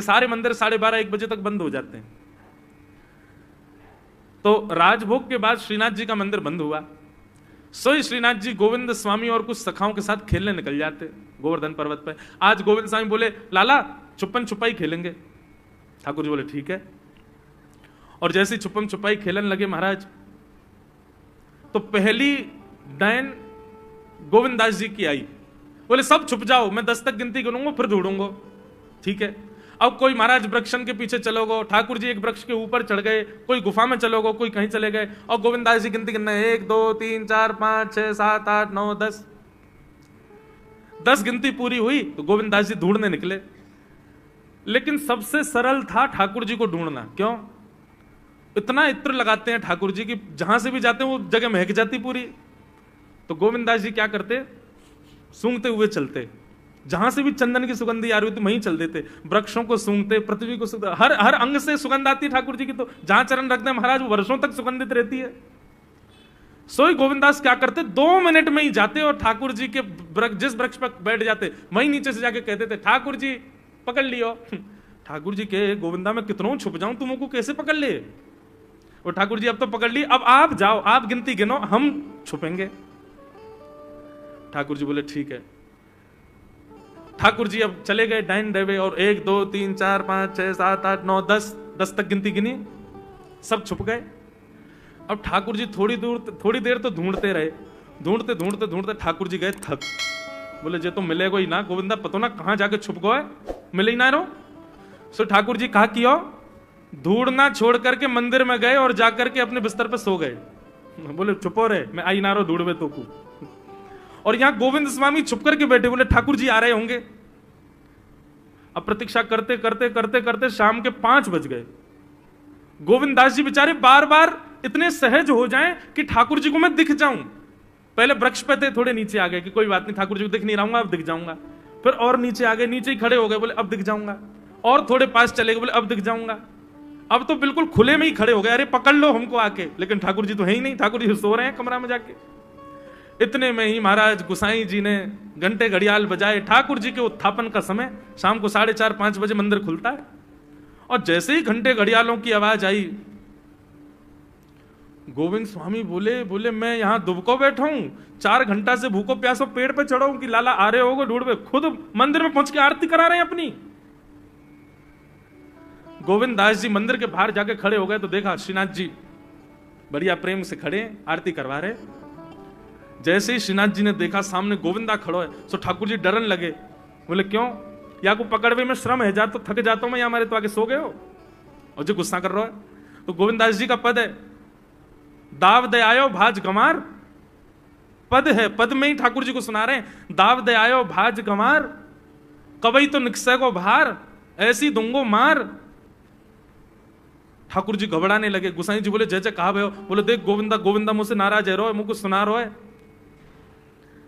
सारे मंदिर 12:30-1 बजे तक बंद हो जाते हैं। तो राजभोग के बाद श्रीनाथ जी का मंदिर बंद हुआ। सोई श्रीनाथ जी गोविंद स्वामी और कुछ सखाओं के साथ खेलने निकल जाते गोवर्धन पर्वत पे। आज गोविंद स्वामी बोले लाला छुपन छुपाई खेलेंगे। ठाकुर जी बोले ठीक है। और जैसे छुपन छुपाई खेलने लगे महाराज, तो पहली डायन गोविंद दास जी की आई। बोले सब छुप जाओ, मैं 10 तक गिनती गिनूंगा फिर ढूंढूंगा। ठीक है। अब कोई महाराज वृक्षन के पीछे चलो गो, ठाकुर जी एक वृक्ष के ऊपर चढ़ गए, कोई गुफा में चलो गो, कोई कहीं चले गए, और गोविंद दास जी गिनती गिनना है 1 2 3 4 5 6 7 8 9 10 गिनती पूरी हुई तो गोविंद दास जी ढूंढने निकले। लेकिन सबसे सरल था ठाकुर जी को ढूंढना। क्यों? इतना इत्र लगाते हैं ठाकुर जी की जहां से भी जाते हैं वो जगह महक जाती पूरी। तो गोविंद दास जी क्या करते, सूंघते हुए चलते, जहां से भी चंदन की सुगंधी आ रही होती वहीं चल देते, वृक्षों को सूंघते, पृथ्वी को सूंघते, हर अंग से सुगंध आती है ठाकुर जी की। तो जहां चरण रखते हैं महाराज वो वर्षों तक सुगंधित रहती है। सोई गोविंदास क्या करते, 2 मिनट में ही जाते और ठाकुर जी के जिस वृक्ष पर बैठ जाते वहीं नीचे से जाके कहते थे ठाकुर जी पकड़ लियो। ठाकुर जी के गोविंदा में कितनों छुप जाऊं तुमको कैसे पकड़ ले। और ठाकुर जी अब तो पकड़ ली, अब आप जाओ, आप गिनती गिनो, हम छुपेंगे। ठाकुर जी बोले ठीक है। ठाकुर जी अब चले गए डाइन देवे और 1 2 3 4 5 6 7 8 9 10 तक गिनती गिनी, सब छुप गए। अब ठाकुर जी थोड़ी देर तो ढूंढते रहे, ढूंढते ठाकुर जी गए थक। बोले जे तो मिलेगा ही ना गोविंदा, पतो ना कहां जाके छुप गए, मिले ही ना रो। सो ठाकुर जी कहा कियो, ढूंढना छोड़ करके मंदिर में गए और जाकर के अपने बिस्तर पे सो गए। बोले चुपो रहे, मैं आई ना रो ढूंढवे तो को। और यहां गोविंद स्वामी छुप करके बैठे, बोले ठाकुर जी आ रहे होंगे। अब प्रतीक्षा करते करते करते करते शाम के 5 बज गए। गोविंद दास जी बेचारे बार बार इतने सहज हो जाएं कि ठाकुर जी को मैं दिख जाऊं। पहले वृक्ष पे थे, थोड़े नीचे आ गए कि कोई बात नहीं ठाकुर जी को दिख नहीं रहूंगा, अब दिख जाऊंगा। फिर और नीचे आ गए, नीचे ही खड़े हो गए, बोले अब दिख जाऊंगा। और थोड़े पास चले गए, बोले अब दिख जाऊंगा। अब तो बिल्कुल खुले में ही खड़े हो गए, अरे पकड़ लो हमको आके। लेकिन ठाकुर जी तो है ही नहीं, ठाकुर जी सो रहे हैं कमरा में जाके। इतने में ही महाराज गुसाई जी ने घंटे घड़ियाल बजाए। ठाकुर जी के उत्थापन का समय शाम को 4:30-5 बजे मंदिर खुलता है। और जैसे ही घंटे घड़ियालों की आवाज आई, गोविंद स्वामी बोले मैं यहां दुबको बैठा हूं, 4 घंटा से भूखो प्यासो पेड़ पे चढ़ा हूं कि लाला आ रहे होगे ढूंढवे, खुद मंदिर में पहुंच के आरती करा रहे हैं अपनी। गोविंद दास जी मंदिर के बाहर जाके खड़े हो गए तो देखा श्रीनाथ जी बढ़िया प्रेम से खड़े आरती करवा रहे। जैसे ही श्रीनाथ जी ने देखा सामने गोविंदा खड़ो है, तो ठाकुर जी डरन लगे। बोले क्यों, या को पकड़वे में श्रम है, जा तो थक जाता हूं मैं, या हमारे तो आगे सो गए हो और जो गुस्सा कर रहा है। तो गोविंद दास जी का पद है, दाव दे आयो भाज गंवार, पद है, पद में ही ठाकुर जी को सुना रहे हैं। दाव दे आयो भाज गंवार, कवई तो निकसे को भार, ऐसी दूंगो मार। ठाकुर जी घबराने लगे। गुसाई जी बोले जय जय कहा भयो। बोले देख गोविंदा मुझसे नाराज है, रो मुझको सुना रो है।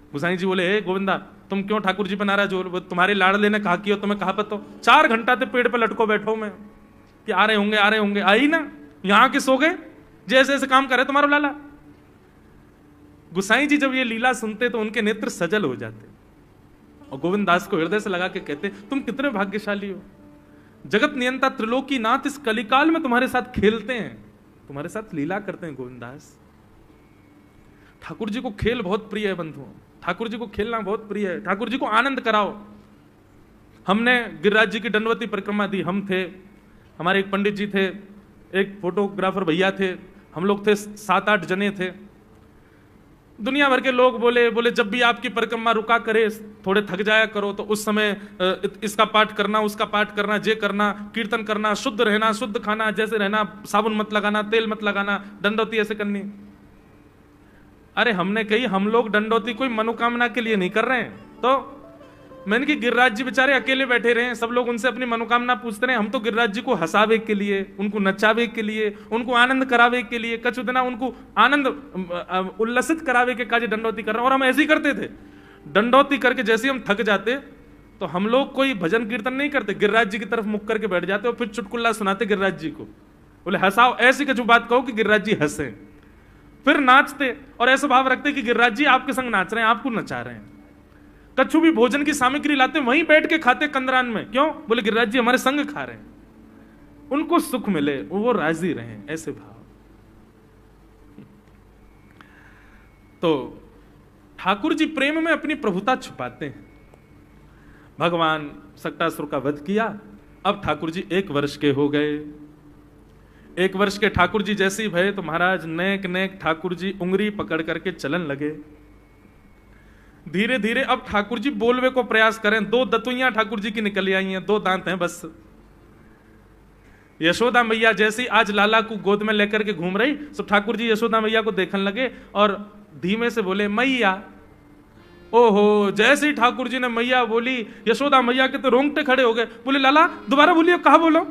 गुसाई जी बोले हे गोविंदा तुम क्यों ठाकुर जी पे नाराज हो, तुम्हारे लाड़ले ने कहा कि हो, तुम्हें कहा पतो, 4 घंटा ते पेड़ पे लटको बैठो मैं कि आ रहे होंगे, आई ना, यहां के सो गए, जैसे ऐसे काम करे तुम्हारा लाला। गुसाई जी जब ये लीला सुनते तो उनके नेत्र सजल हो जाते और गोविंद दास को हृदय से लगा के कहते तुम कितने भाग्यशाली हो, जगत नियंता त्रिलोकी नाथ इस कलिकाल में तुम्हारे साथ खेलते हैं, तुम्हारे साथ लीला करते हैं गोविंद दास। ठाकुर जी को खेल बहुत प्रिय है बंधुओं, ठाकुर जी को खेलना बहुत प्रिय है, ठाकुर जी को आनंद कराओ। हमने गिरिराज जी की दंडवती परिक्रमा दी, हम थे, हमारे एक पंडित जी थे, एक फोटोग्राफर भैया थे, हम लोग थे 7-8 जने थे। दुनिया भर के लोग बोले जब भी आपकी परिक्रमा रुका करे, थोड़े थक जाया करो तो उस समय इसका पाठ करना, उसका पाठ करना, जे करना, कीर्तन करना, शुद्ध रहना, शुद्ध खाना, जैसे रहना, साबुन मत लगाना, तेल मत लगाना, दंडवती ऐसे करनी। अरे हमने कही हम लोग दंडवती कोई मनोकामना के लिए नहीं कर रहे हैं। तो मैंने कि गिरिराज जी बेचारे अकेले बैठे रहे, सब लोग उनसे अपनी मनोकामना पूछते रहे, हम तो गिरिराज जी को हंसावे के लिए, उनको नचावे के लिए, उनको आनंद करावे के लिए, कछु दिना उनको आनंद उल्लसित करावे के काज दंडवती कर रहे हैं। और हम ऐसे ही करते थे, दंडवती करके जैसे हम थक जाते तो हम लोग कोई भजन कीर्तन नहीं करते, गिरिराज जी की तरफ मुख करके बैठ जाते और फिर चुटकुल्ला सुनाते गिरिराज जी को, बोले हंसाओ, ऐसी कछु बात कहो कि गिरिराज जी हंसे, फिर नाचते और ऐसा भाव रखते कि गिरिराज जी आपके संग नाच रहे हैं, आपको नचा रहे हैं। कछु भी भोजन की सामग्री लाते वहीं बैठ के खाते कंदरान में। क्यों? बोले गिरिराज जी हमारे संग खा रहे हैं, उनको सुख मिले, वो राजी रहे, ऐसे भाव। तो ठाकुर जी प्रेम में अपनी प्रभुता छुपाते हैं। भगवान सक्टासुर का वध किया, अब ठाकुर जी 1 वर्ष के हो गए। 1 वर्ष के ठाकुर जी जैसे ही भये तो महाराज नेक नेक ठाकुर जी उंगली पकड़ करके चलन लगे। धीरे धीरे अब ठाकुर जी बोलवे को प्रयास करें। 2 दतुइयां ठाकुर जी की निकल आई हैं, 2 दांत हैं बस। यशोदा मैया जैसी आज लाला को गोद में लेकर के घूम रही, तो ठाकुर जी यशोदा मैया को देखने लगे और धीमे से बोले मैया। ओहो, जैसे ही ठाकुर जी ने मैया बोली, यशोदा मैया के तो रोंगटे खड़े हो गए। बोले लाला दोबारा बोलिए, कहा बोलो?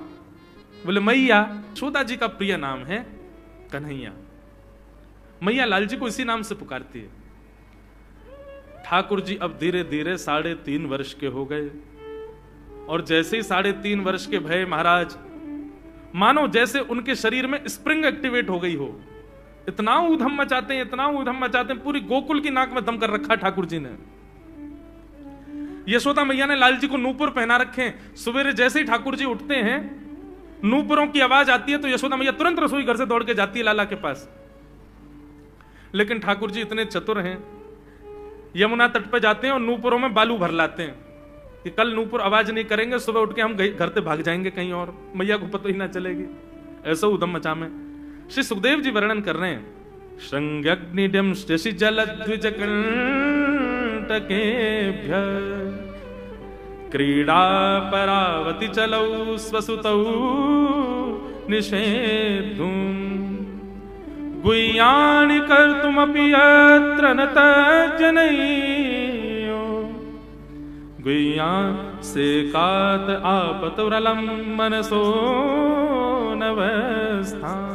बोले मैया। यशोदा जी का प्रिय नाम है कन्हैया, मैया लाल जी को इसी नाम से पुकारती है। ठाकुर जी अब धीरे धीरे 3.5 वर्ष के हो गए, और जैसे ही 3.5 वर्ष के भय महाराज, मानो जैसे उनके शरीर में स्प्रिंग एक्टिवेट हो गई हो। इतना ऊधम मचाते हैं, इतना ऊधम मचाते हैं, पूरी गोकुल की नाक में दम कर रखा ठाकुर जी ने। यशोदा मैया ने लाल जी को नूपुर पहना रखे। सवेरे जैसे ही ठाकुर जी उठते हैं, नूपुरों की आवाज आती है तो यशोदा मैया तुरंत रसोई घर से दौड़ के जाती है लाला के पास। लेकिन ठाकुर जी इतने चतुर हैं, यमुना तट पर जाते हैं और नूपुरों में बालू भर लाते हैं कि कल नूपुर आवाज नहीं करेंगे, सुबह उठ के हम घर से भाग जाएंगे कहीं और, मैया को पता ही ना चलेगी। ऐसा उधम मचा में श्री सुखदेव जी वर्णन कर रहे हैं। श्रृंग्यग्निड्यम शशि जलद्विज कंटकेभ्य क्रीडा परावति चलौ स्वसुतौ निषेधुम गुह्यानि कर्तुमपि यत्र न तज्जनयो गुह्यान् सेकात आपतुरलं मनसो नवस्थान्।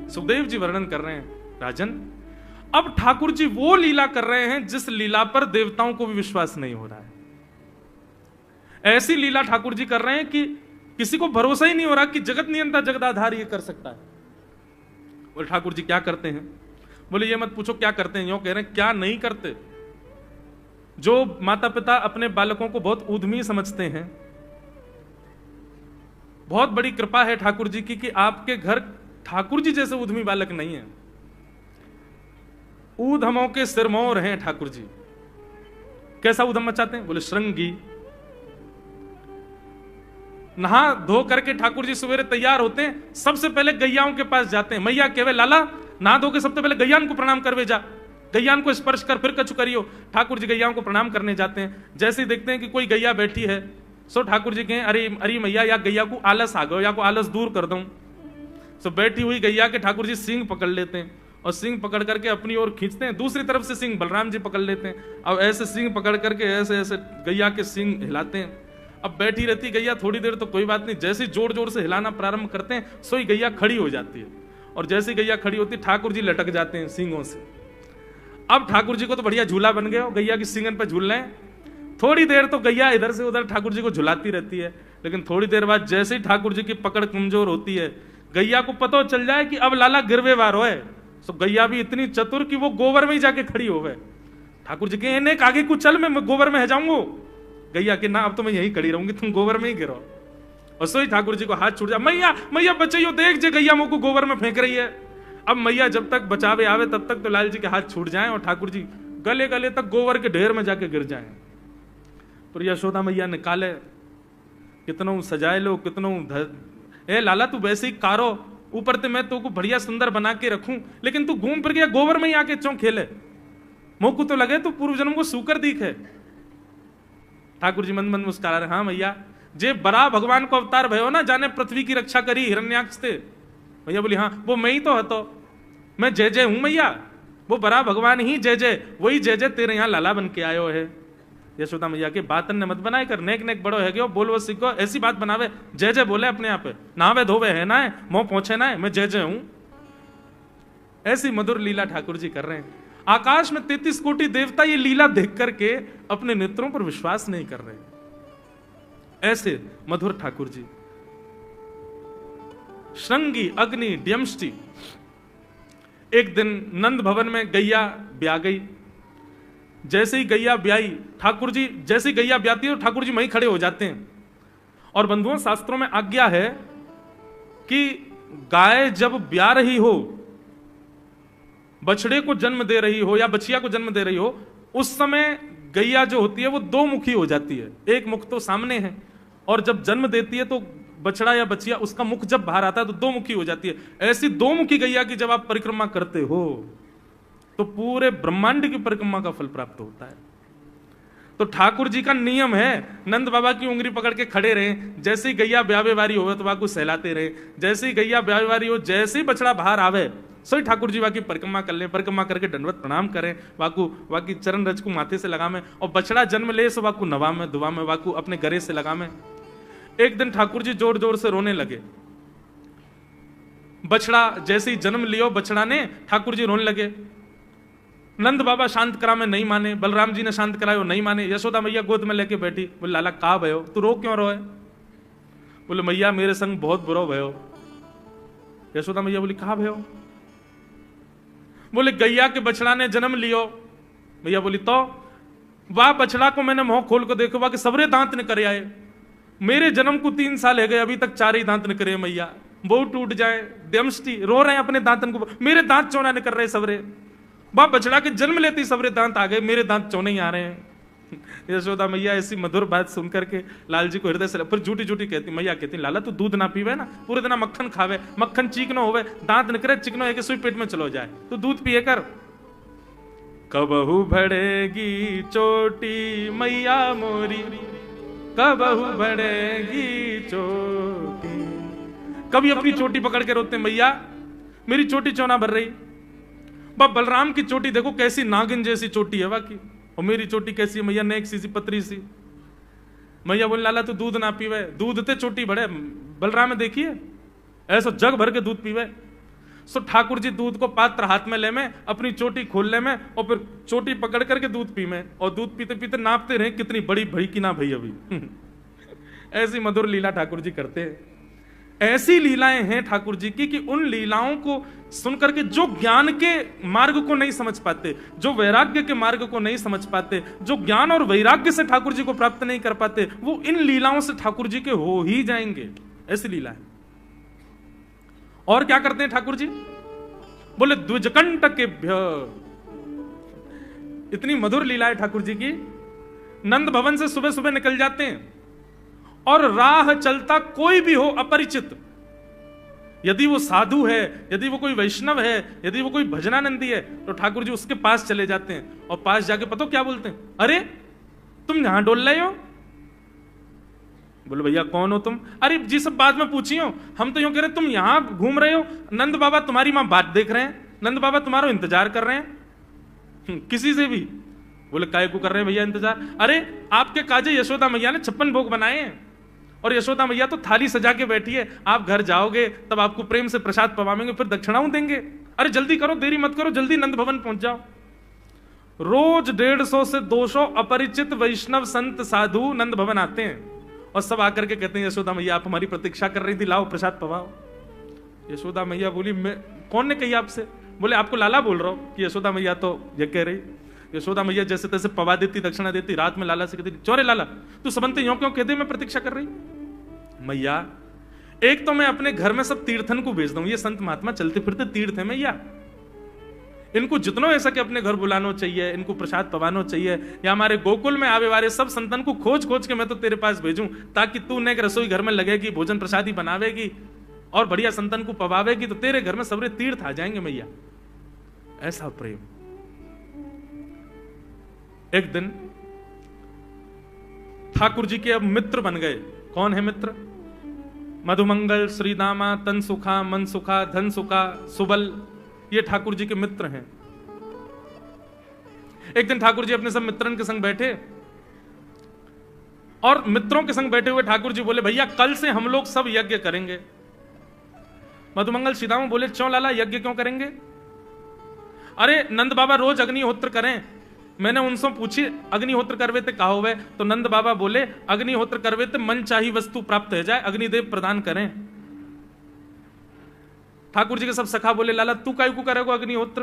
सुखदेव जी वर्णन कर रहे हैं, राजन अब ठाकुर जी वो लीला कर रहे हैं जिस लीला पर देवताओं को भी विश्वास नहीं हो रहा है। ऐसी लीला ठाकुर जी कर रहे हैं कि किसी को भरोसा ही नहीं हो रहा कि जगत नियंता जगदाधार ये कर सकता है। बोले ठाकुर जी क्या करते हैं? बोले ये मत पूछो क्या करते हैं, यूं कह रहे हैं क्या नहीं करते। जो माता पिता अपने बालकों को बहुत ऊधमी समझते हैं, बहुत बड़ी कृपा है ठाकुर जी की कि आपके घर ठाकुर जी जैसे ऊधमी बालक नहीं है। ऊधमों के सिरमौर हैं ठाकुर जी। कैसा ऊधम मचाते हैं? बोले श्रृंगी। नहा धो करके ठाकुर जी सवेरे तैयार होते हैं, सबसे पहले गैयाओं के पास जाते हैं। मैया कहवे लाला नहा धो के सबसे पहले गैयान को प्रणाम करवे जा, गैयान को स्पर्श कर फिर कछु करियो। ठाकुर जी गैयाओं को प्रणाम करने जाते हैं। जैसे ही देखते हैं कि कोई गैया बैठी है, सो ठाकुर जी कहें अरे अरे मैया या गैया को आलस आ गयो, या को आलस दूर कर दूं। सो बैठी हुई गैया के ठाकुर जी सींग पकड़ लेते हैं और सींग पकड़ करके अपनी ओर खींचते हैं। दूसरी तरफ से सींग बलराम जी पकड़ लेते हैं। अब ऐसे सींग पकड़ करके ऐसे ऐसे गैया के सींग हिलाते हैं। अब बैठी रहती गैया थोड़ी देर तो कोई बात नहीं, जैसे जोर जोर से हिलाना प्रारंभ करते हैं सोई गैया खड़ी हो जाती है। और जैसे गैया खड़ी होती है ठाकुर जी लटक जाते हैं सींगों से। अब ठाकुर जी को तो बढ़िया झूला बन गया, गैया की सींगन पर झूल रहे हैं। थोड़ी देर तो गैया इधर से उधर ठाकुर जी को झुलाती रहती है, लेकिन थोड़ी देर बाद जैसे ही ठाकुर जी की पकड़ कमजोर होती है, गैया को पता चल जाए कि अब लाला गिरवे वार हो है, तो गैया भी इतनी चतुर कि वो गोबर में ही जाके खड़ी हो गए। ठाकुर जी के नेक आगे कुछ चल, मैं गोबर में है जाऊंगा। गैया के ना अब तो मैं यहीं खड़ी रहूंगी, तुम गोबर में ही गिरो। और सोई ठाकुर जी को हाथ छूट जा, मैया मैया बचाइयो, देख जे गैया मुंह को गोबर में फेंक रही है। अब मैया जब तक बचावे आवे तब तक तो लाल जी के हाथ छूट जाएं और ठाकुर जी गले गले तक गोबर के ढेर में जाके गिर जाएं। पर यशोदा मैया निकाले, कितनों सजाए लो, कितनों ए लाला तू वैसे ही कारो, ऊपर से मैं तो को बढ़िया सुंदर बना के रखूं, लेकिन तू घूम फिर गया गोबर में ही आके चौं खेले, मुंह को तो लगे तू पूर्व जन्म को सूकर दिखे। ठाकुर जी मंद मंद मुस्कुरा रहे, हाँ मैया जे बड़ा भगवान को अवतार भयो ना, जाने पृथ्वी की रक्षा करी हिरण्याक्ष से। भैया बोली हाँ वो मैं ही तो हतो, मैं जय जय हूं मैया, वो बड़ा भगवान ही जय जय, वही जय जय तेरे यहाँ लाला बन के आयो है। यशोदा मैया के बातन ने मत बनाए कर, नेक नेक बड़ो है क्यों, बोल वो सीखो, ऐसी बात बनावे, जय जय बोले अपने आप नहावे धोवे है ना, मुंह पहुंचे ना, मैं जय जय हूं। ऐसी मधुर लीला ठाकुर जी कर रहे हैं। आकाश में 33 कोटि देवता ये लीला देख करके अपने नेत्रों पर विश्वास नहीं कर रहे। ऐसे मधुर ठाकुर जी। श्रृंगी अग्नि जैसे ही गैया ब्याई, ठाकुर जी जैसे ही गैया ब्याती है तो ठाकुर जी वहीं खड़े हो जाते हैं। और बंधुओं, शास्त्रों में आज्ञा है कि गाय जब ब्या रही हो, बछड़े को जन्म दे रही हो या बछिया को जन्म दे रही हो, उस समय गैया जो होती है वो दो मुखी हो जाती है। एक मुख तो सामने है, और जब जन्म देती है तो बछड़ा या बछिया उसका मुख जब बाहर आता है तो दो मुखी हो जाती है। ऐसी दो मुखी गैया की जब आप परिक्रमा करते हो तो पूरे ब्रह्मांड की परिक्रमा का फल प्राप्त होता है। तो ठाकुर जी का नियम है, नंद बाबा की उंगली पकड़ के खड़े रहे, जैसे ही गैया ब्यावे वारी हो तो वाकू सहलाते रहे, जैसे ही गैया ब्यावे वारी हो, जैसे ही बछड़ा बाहर आवे सही ठाकुर जी वाकी परिक्रमा कर ले, परिक्रमा करके दंडवत प्रणाम करें, वाकी चरण रज को माथे से लगा में, और बछड़ा जन्म ले सो वाकू नवा में दुआ में वाकू अपने गरे से लगा में। एक दिन ठाकुर जी जोर जोर से रोने लगे। बछड़ा जैसे ही जन्म लियो बछड़ा ने, ठाकुर जी रोने लगे। नंद बाबा शांत करा में नहीं माने, बलराम जी ने शांत करायो नहीं माने। यशोदा मैया गोद में लेके बैठी, बोले लाला का भयो, तू रो क्यों रोए? बोले मैया मेरे संग बहुत बुरा भयो। यशोदा मैया बोली कहा भयो? बोले गैया के बछड़ा ने जन्म लियो। मैया बोली तो वाह बछड़ा को मैंने मुंह खोल को देखो, वाह के सबरे दांत ने करे आए, मेरे जन्म को 3 साल है गए अभी तक 4 ही दांत ने करे। मैया वो टूट जाए, दमष्टी रो रहे हैं अपने दांतन को, मेरे दांत चौना ने कर रहे सबरे। वाह बछड़ा के जन्म लेते ही सबरे दांत आ गए, मेरे दांत चौने ही आ रहे हैं। यशोदा मैया ऐसी मधुर बात सुनकर के लाल जी को हृदय से, फिर झूठी झूठी कहती, मैया कहती लाला तू दूध ना पीवे ना, पूरे दिन मक्खन खावे, मक्खन चीकनो होवे, दांत निकले चिकनो है कि सुई पेट में चलो जाए, तू दूध पिए कर। कबहू भड़ेगी चोटी मैया मोरी, कबहू भड़ेगी चोटी। कभी अपनी चोटी पकड़ के रोते मैया मेरी चोटी चौना भर रही। बलराम की चोटी देखो कैसी नागिन जैसी चोटी है वाकई, और मेरी चोटी कैसी है मैया, नेक सी पतरी सी। मैया बोले लाला तू दूध ना पीवे, दूध ते चोटी बढ़े। बलराम में देखिए ऐसा जग भर के दूध पीवे। सो ठाकुर जी दूध को पात्र हाथ में ले में, अपनी चोटी खोल ले में, और फिर चोटी पकड़ करके दूध पी में, और दूध पीते पीते नापते रहे कितनी बड़ी भई कि ना भई अभी। ऐसी मधुर लीला ठाकुर जी करते हैं। ऐसी लीलाएं हैं ठाकुर जी की कि उन लीलाओं को सुनकर के जो ज्ञान के मार्ग को नहीं समझ पाते, जो वैराग्य के मार्ग को नहीं समझ पाते, जो ज्ञान और वैराग्य से ठाकुर जी को प्राप्त नहीं कर पाते, वो इन लीलाओं से ठाकुर जी के हो ही जाएंगे। ऐसी लीला है। और क्या करते हैं ठाकुर जी? बोले द्विजकंटकेभ्य। इतनी मधुर लीला है ठाकुर जी की। नंद भवन से सुबह सुबह निकल जाते हैं, और राह चलता कोई भी हो अपरिचित, यदि वो साधु है, यदि वो कोई वैष्णव है, यदि वो कोई भजनानंदी है, तो ठाकुर जी उसके पास चले जाते हैं, और पास जाके पता क्या बोलते हैं? अरे तुम यहां डोल रहे हो? बोले भैया कौन हो तुम? अरे जी सब बाद में पूछी हो, हम तो यूं कह रहे तुम यहां घूम रहे हो, नंद बाबा तुम्हारी मां बात देख रहे हैं, नंद बाबा तुम्हारा इंतजार कर रहे हैं। किसी से भी? बोले काय को कर रहे हैं भैया इंतजार? अरे आपके काजे यशोदा मैया ने 56 भोग बनाए हैं, और यशोदा मैया तो थाली सजा के बैठी है, आप घर जाओगे तब आपको प्रेम से प्रसाद पवाएंगे, फिर दक्षिणाओं देंगे। अरे जल्दी करो, देरी मत करो, जल्दी नंद भवन पहुंच जाओ। रोज 150 से 200 अपरिचित वैष्णव संत साधु नंद भवन आते हैं, और सब आकर के कहते हैं यशोदा मैया आप हमारी प्रतीक्षा कर रही थी, लाओ प्रसाद पवाओ। यशोदा मैया बोली मैं कौन ने कही आपसे? बोले आपको लाला बोल रहा हूं। कि यशोदा मैया तो ये कह रही। यशोदा मैया जैसे तैसे पवा देती, दक्षिणा देती, रात में लाला से कहती चोरे लाला तू सबंते यूं क्यों कहते मैं प्रतीक्षा कर रही? मैया एक तो मैं अपने घर में सब तीर्थन को भेज दूं, ये संत महात्मा चलते फिरते तीर्थ है मैया, इनको जितना ऐसा कि अपने घर बुलाना चाहिए, इनको प्रसाद पवाना चाहिए, या हमारे गोकुल में आवे वाले सब संतन को खोज खोज के मैं तो तेरे पास भेजूं, ताकि तू ने रसोई घर में लगेगी, भोजन प्रसादी बनावेगी और बढ़िया संतन को पवावेगी, तो तेरे घर में सबरे तीर्थ आ जाएंगे मैया। ऐसा प्रेम। एक दिन ठाकुर जी के अब मित्र बन गए। कौन है मित्र? मधुमंगल, श्रीदामा, तनसुखा, मनसुखा, धनसुखा, सुबल, ये ठाकुर जी के मित्र हैं। एक दिन ठाकुर जी अपने सब मित्रन के संग बैठे, और मित्रों के संग बैठे हुए ठाकुर जी बोले भैया कल से हम लोग सब यज्ञ करेंगे। मधुमंगल, श्रीदामा बोले क्यों लाला यज्ञ क्यों करेंगे? अरे नंद बाबा रोज अग्निहोत्र करें, मैंने उनसे पूछी अग्निहोत्र करवे ते कहा हुए, तो नंद बाबा बोले अग्निहोत्र करवे ते मन चाही वस्तु प्राप्त हो जाए, अग्निदेव प्रदान करें। ठाकुर जी के सब सखा बोले लाला तू काय को करेगा अग्निहोत्र?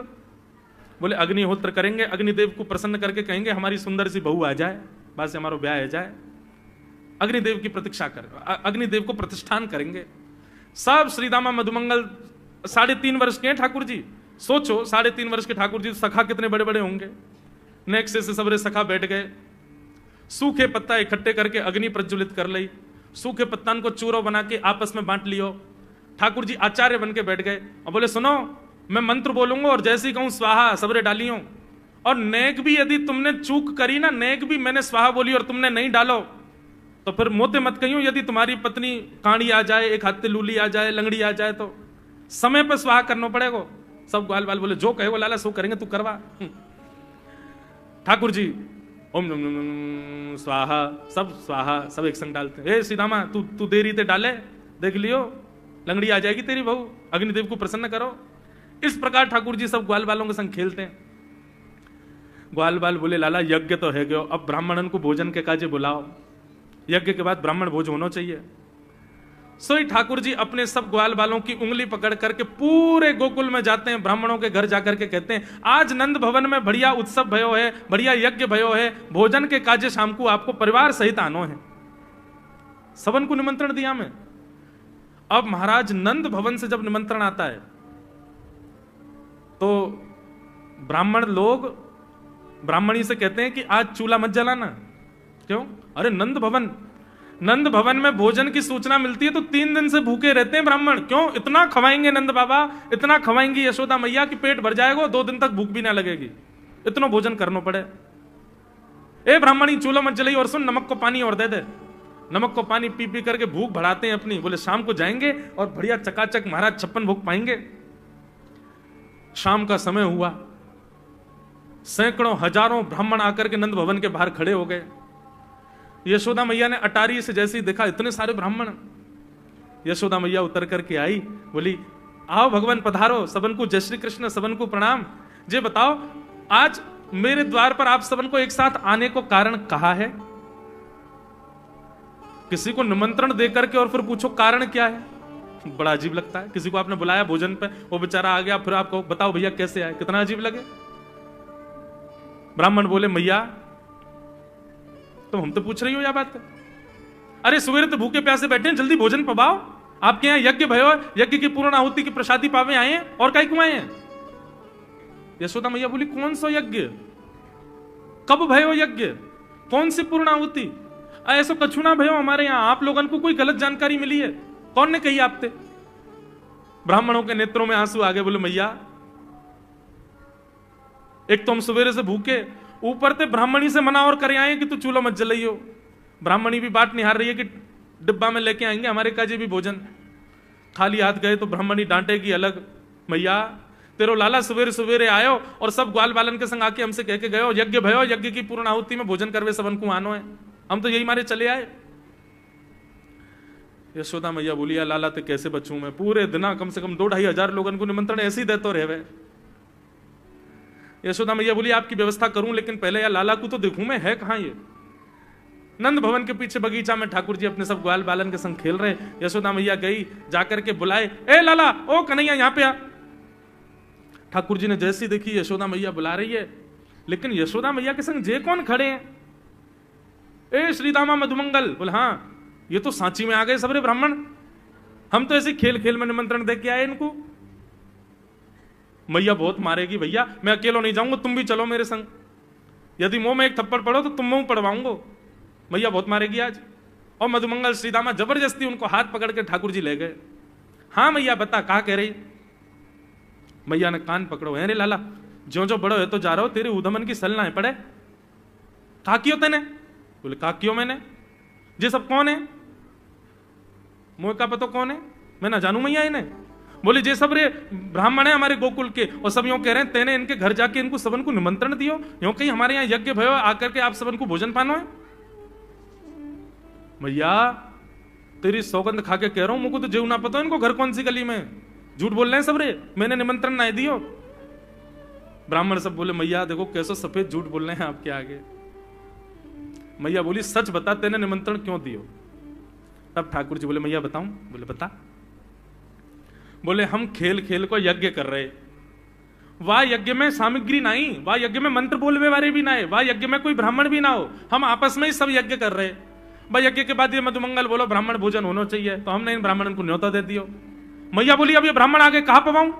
बोले अग्निहोत्र करेंगे, अग्निदेव को प्रसन्न करके कहेंगे हमारी सुंदर सी बहू आ जाए, बस से हमारा ब्याह हो जाए। अग्निदेव की प्रतीक्षा कर, अग्निदेव को प्रतिष्ठान करेंगे। सब श्रीदामा मधुमंगल 3.5 वर्ष के हैं ठाकुर जी। सोचो 3.5 वर्ष के ठाकुर जी, सखा कितने बड़े बड़े होंगे। नेक्स्ट से सबरे सखा बैठ गए, सूखे पत्ता इकट्ठे करके अग्नि प्रज्वलित कर ली, सूखे पत्तान को चूरो बना के आपस में बांट लियो। ठाकुर जी आचार्य बन के बैठ गए और बोले सुनो, मैं मंत्र बोलूंगा और जैसे ही कहूं स्वाहा सबरे डालियो, और नेक भी यदि तुमने चूक करी ना, नेक भी मैंने स्वाहा बोली और तुमने नहीं डालो तो फिर मोते मत कहियो। यदि तुम्हारी पत्नी काणी आ जाए, एक हाथ लूली आ जाए, लंगड़ी आ जाए तो समय पर स्वाहा करना पड़ेगा। सब ग्वाल बाल बोले जो कहे वो लाला सो करेंगे, तू करवा। ठाकुर जी ओम नम नम नम स्वाहा, सब स्वाहा सब एक संग डालते हैं। सीधामा तू देरी ते डाले, देख लियो लंगड़ी आ जाएगी तेरी बहू, अग्निदेव को प्रसन्न करो। इस प्रकार ठाकुर जी सब ग्वाल बालों के संग खेलते हैं। ग्वाल बाल बोले लाला यज्ञ तो है गयो, अब ब्राह्मणन को भोजन के काजे बुलाओ, यज्ञ के बाद ब्राह्मण भोज होना चाहिए। सोई ठाकुर जी अपने सब ग्वाल बालों की उंगली पकड़ करके पूरे गोकुल में जाते हैं, ब्राह्मणों के घर जाकर के कहते हैं आज नंद भवन में बढ़िया उत्सव भयो है, बढ़िया यज्ञ भयो है, भोजन के काजे शाम को आपको परिवार सहित आनो है। सबन को निमंत्रण दिया मैं। अब महाराज नंद भवन से जब निमंत्रण आता है तो ब्राह्मण लोग ब्राह्मणी से कहते हैं कि आज चूल्हा मत जलाना। क्यों? अरे नंद भवन में भोजन की सूचना मिलती है तो 3 दिन से भूखे रहते हैं ब्राह्मण। क्यों? इतना खवाएंगे नंद बाबा, इतना खवाएंगी यशोदा मैया कि पेट भर जाएगा, 2 दिन तक भूख भी ना लगेगी, इतना भोजन करना पड़े। ए ब्राह्मणी चूल्हा मत जलाई, और सुन नमक को पानी और दे दे। नमक को पानी पी पी करके भूख बढ़ाते हैं अपनी। बोले शाम को जाएंगे और बढ़िया चकाचक महाराज 56 भोग पाएंगे। शाम का समय हुआ, सैकड़ों हजारों ब्राह्मण आकर के नंद भवन के बाहर खड़े हो गए। यशोदा मैया ने अटारी से जैसे ही देखा इतने सारे ब्राह्मण, यशोदा मैया उतर करके आई, बोली आओ भगवान पधारो, सबन को जय श्री कृष्ण, सबन को प्रणाम। जे बताओ आज मेरे द्वार पर आप सबन को एक साथ आने को कारण कहा है? किसी को निमंत्रण देकर के और फिर पूछो कारण क्या है, बड़ा अजीब लगता है। किसी को आपने बुलाया भोजन पे, वो बेचारा आ गया, फिर आपको बताओ भैया कैसे आए, कितना अजीब लगे। ब्राह्मण बोले मैया तुम हम तो पूछ रही हो या बात? अरे सवेरे तो भूखे प्यासे बैठे हैं, जल्दी भोजन पवाओ। आपके यहाँ यज्ञ भयो, यज्ञ की पूर्ण आहुति की प्रसादी पावे आए हैं, और काहे क्यों आए हैं? यशोदा मैया बोली कौन सा यज्ञ, कब भयो यज्ञ, कौन सी पूर्ण आहुति? ऐसा कछु ना भयो हमारे यहाँ, आप लोगों को कोई गलत जानकारी मिली है, कौन ने कही आपसे? ब्राह्मणों के नेत्रों में आंसू आ गए। बोले मैया एक तो हम सवेरे से भूखे, ऊपर से ब्राह्मणी से मना और करे आए कि तू चूल्हा मत जलाइयो। ब्राह्मणी भी बात निहार रही है कि डिब्बा में लेके आएंगे हमारे काजे भी भोजन। खाली हाथ गए तो ब्राह्मणी डांटेगी अलग, मैया तेरो लाला सवेरे सवेरे आयो और सब ग्वाल बालन के संग आके हमसे कह के गयो यज्ञ भयो, यज्ञ की पूर्ण आहुति में भोजन करवे सबन को आनो है, हम तो यही मारे चले आए। यशोदा मैया बोलिया लाला ते कैसे बचूं मैं, पूरे दिन कम से कम 2-2.5 हजार लोगों को निमंत्रण ऐसे ही देते रहे। यशोदा मैया बोली आपकी व्यवस्था करूं, लेकिन पहले या लाला को तो देखूं मैं, है कहां ये? नंद भवन के पीछे बगीचा में ठाकुर जी अपने सब ग्वाल बालन के संग खेल रहे। यशोदा मैया गई, जाकर के बुलाए, ए लाला, ओ कन्हैया यहां पे आ। ठाकुर जी ने जैसी देखी यशोदा मैया बुला रही है, लेकिन यशोदा मैया के संग जे कौन खड़े हैं? ए श्रीदामा मधुमंगल। बोले हाँ ये तो सांची में आ गए सबरे ब्राह्मण, हम तो ऐसे खेल खेल में निमंत्रण दे के आए इनको। मैया बहुत मारेगी भैया, मैं अकेला नहीं जाऊंगा, तुम भी चलो मेरे संग, यदि मुंह में एक थप्पड़ पड़ो तो तुम मुंह पड़वाऊंगा, मैया बहुत मारेगी आज। और मधुमंगल श्रीदामा जबरदस्ती उनको हाथ पकड़ के ठाकुर जी ले गए। हाँ मैया बता कहा कह रही? मैया ने कान पकड़ो, अरे लाला जो जो बड़ो है तो जा रहा हो, तेरे उधमन की सल ना पड़े। कहा क्यों तेने? बोले कहा क्यों मैंने, ये सब कौन है? मुझे का पता कौन है, मैं ना जानू मैया इन्हें। बोले जे सब रे ब्राह्मण है हमारे गोकुल के, और सब यूं कह रहे हैं तेने इनके घर जाके इनको सबन को निमंत्रण दियो, यूं कहीं हमारे यहाँ यज्ञ भयो आकर के आप सबन को भोजन पानो है। भैया तेरी सौगंध खा के कह रहा हूं, मुझको तो जेव ना पता इनको घर कौन सी गली में, झूठ बोल रहे हैं सब रे, मैंने निमंत्रण ना दियो। ब्राह्मण सब बोले मैया देखो कैसे सफेद झूठ बोल रहे हैं आपके आगे। मैया बोली सच बता तेने निमंत्रण क्यों दियो? तब ठाकुर जी बोले मैया बताऊं? बोले बता। बोले हम खेल खेल को यज्ञ कर रहे, वाह यज्ञ में सामग्री नहीं, वाह यज्ञ में मंत्र बोलवे वाले भी ना है, वाह यज्ञ में कोई ब्राह्मण भी ना हो, हम आपस में ही सब यज्ञ कर रहे। भाई यज्ञ के बाद ये मधुमंगल बोलो ब्राह्मण भोजन होना चाहिए, तो हमने इन ब्राह्मणों को न्योता दे दियो। मैया बोली अब ये ब्राह्मण आगे कहां पवाऊं?